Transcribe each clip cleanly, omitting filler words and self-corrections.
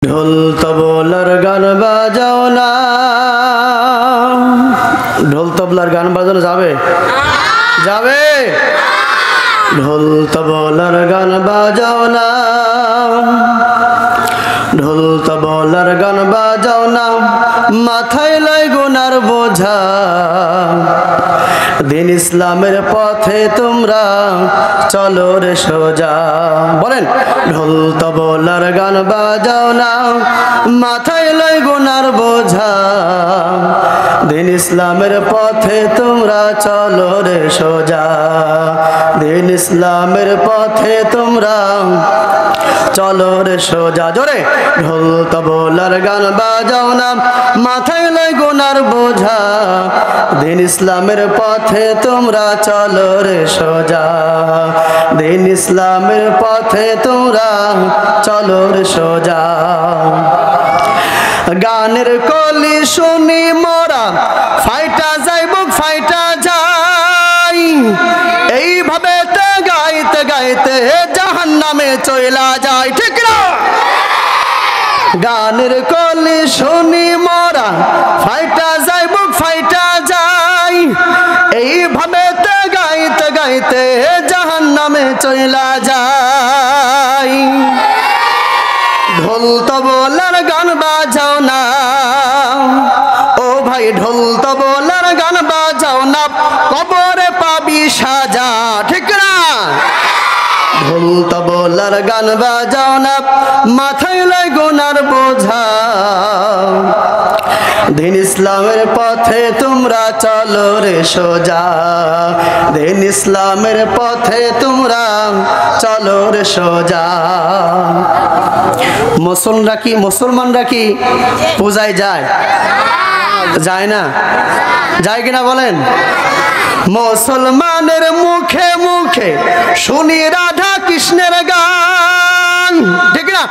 ঢোল তবলার গান বাজাও না। ঢোল তবলার গান বাজানো যাবে? যাবে। ঢোল তবলার গান বাজাও না, ঢোল তবলার গান বাজাও না, মাথায় লয় গুনার বোঝা। দিন ইসলামের পথে তোমরা চলো রে সোজা। বলেন, ঢোল তবলার গান বাজাও না, মাথায় লয় গুনার বোঝা। দিন ইসলামের পথে তোমরা চলো রে সোজা। দিন ইসলামের পথে তোমরা চলো রে সোজা। জোরে, ঢোল তবলার গান বাজাও না, মাথায় লয় গুনার বোঝা। দিন ইসলামের পথে তোমরা চলো রে সোজা। দিন ইসলামের পথে তোমরা চলো রে সোজা। গানের কলি শুনি মোরা ফাইটা যাই, বুক ফাইটা যাই। এইভাবে গাইতে গাইতে জাহান্নামে চইলা যায়। ঠিক না? গানের কলি শুনি মোরা ফাইটা যাই, বুক ফাইটা যাই। এইভাবে গাইতে গাইতে জাহান্নামে চইলা যায়। ঢোল তবলার গান বাজাও না, ও ভাই ঢোল তবলার গান বাজাও না, কবরে পাবি সাজা। ঠিক না? ঢোল তবলার গান বাজাও না, মাথায় লয় গুনার বোঝা। দিন ইসলামের পথে তোমরা চলো রে সোজা। দিন ইসলামের পথে তোমরা চলো রে সোজা। মুসলমানরা কি পূজায় যায়? যায় না? যায় কিনা বলেন? মুসলমানের মুখে মুখে শুনি রাধা কৃষ্ণের গান। ঠিক না?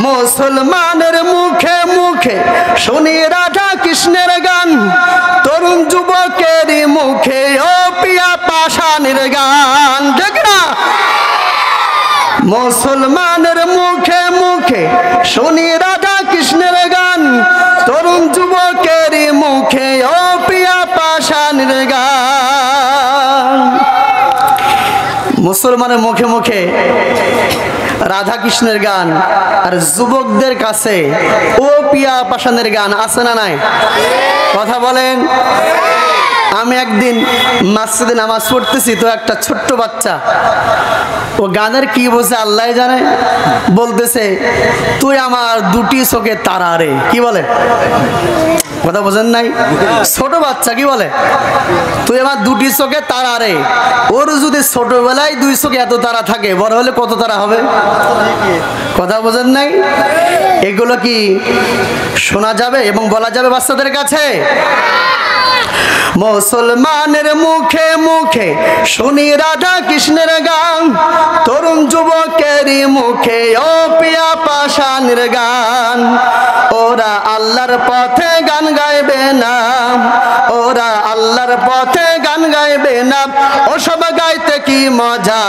মুসলমানের মুখে মুখে শুনি রাধা কৃষ্ণের গান। তরুণ যুবকের মুখে ও পিয়া পাষাণের গান। ঠিক না? মুসলমানের মুখে মুখে শুনি রাধা কৃষ্ণের গান। তরুণ যুবকের মুখে ও পিয়া পাষাণের গান। মুসলমানের মুখে মুখে রাধা কৃষ্ণের গান, আর যুবকদের কাছে ও পিয়া পাষাণের গান। আছে না নাই? কথা বলেন। আমি একদিন মসজিদে নামাজ পড়তেছি, তো একটা ছোট্ট বাচ্চা, ও গানের কি বলছে আল্লাহ জানে, বলতেছে তুই আমার দুটি চোখে তারা রে। কি বলে? কথা বোঝেন নাই? ছোট বাচ্চা কি বলে? তুই আমার দুটি চোখে তারা রে। ওর যদি ছোটবেলায় দুই চোখে এত তারা থাকে, বড় হলে কত তারা হবে? কথা বোঝেন নাই? এগুলো কি শোনা যাবে এবং বলা যাবে বাচ্চাদের কাছে? মুসলমানের মুখে মুখে শুনি রাধা কৃষ্ণের গান। তরুণ যুবকের মুখে ও পিয়া পাষাণের গান। ওরা আল্লাহর পথে গান গাইবে না, ওরা আল্লাহর পথে গান গাইবে না। ওসব গাইতে কি মজা।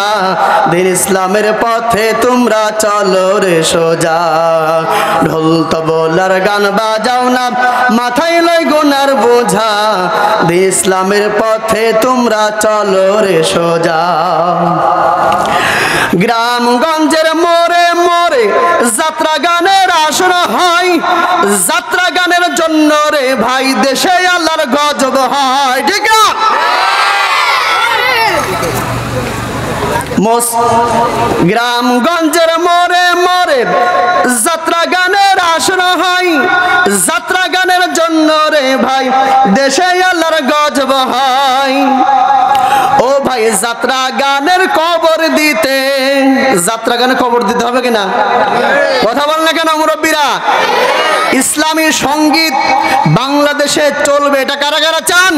দিন ইসলামের পথে তোমরা চলো রে সোজা। ঢোল তবলার গান বাজাও না, মাথায় লয় গুনার বোঝা। দিন ইসলামের পথে তোমরা চলো রে সোজা। গ্রামগঞ্জের মোড়ে মোড়ে যাত্রা গানের আসর হয়। যাত্রা গানের জন্য রে ভাই দেশে আল্লাহর গজব হয়। ঠিক না? গ্রামগঞ্জের মোড়ে মোড়ে যাত্রা গানের আসর হয়। যাত্রা গানের জন্য রে ভাই দেশে আল্লাহর গজব হয়। ও ভাই যাত্রা গানের কবর দিতে, যাত্রা গানের কবর দিতে হবে কিনা? কথা বল না কেন মুরব্বীরা? ইসলামী সঙ্গীত বাংলাদেশে চলবে, এটা কারা কারা চান?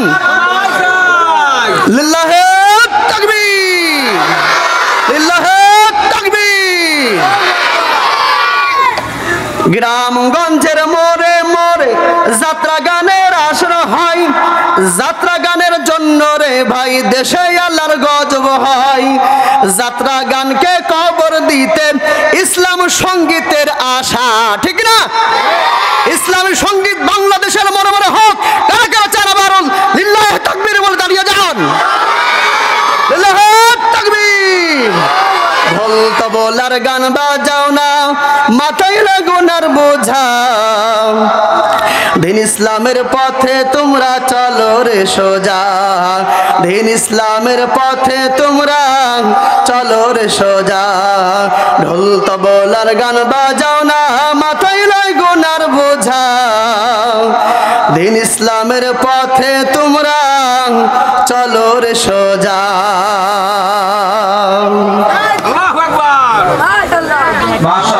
লিল্লাহে তাকবীর, লিল্লাহে তাকবীর। গ্রামগঞ্জের মোড়ে মোড়ে যাত্রা গানের আসর হয়, যাত্রা গানের জন্য রে ভাই দেশে আল্লাহর গজব হয়। যাত্রা গানকে কবর দিতে ইসলাম সঙ্গীতের আশা, ঠিক না? ইসলামী সঙ্গীত বাংলাদেশের মনে মনে হোক। কারা কারা চান আবার লিল্লাহি তাকবীর বলে দাঁড়িয়ে যান। লিল্লাহি তাকবীর। ঢোল তবলার গান বাজাও না, মাথায় লাগুনার বোঝা। দিন ইসলামের পথে তোমরা চলো রে সোজা, দিন ইসলামের পথে তোমরা চলো রে সোজা। ঢোল তবলার গান বাজাও না, মাথায় লাগুনার বোঝা। দিন ইসলামের পথে তোমরা চলো রে সোজা। আল্লাহু আকবার। মাশাআল্লাহ।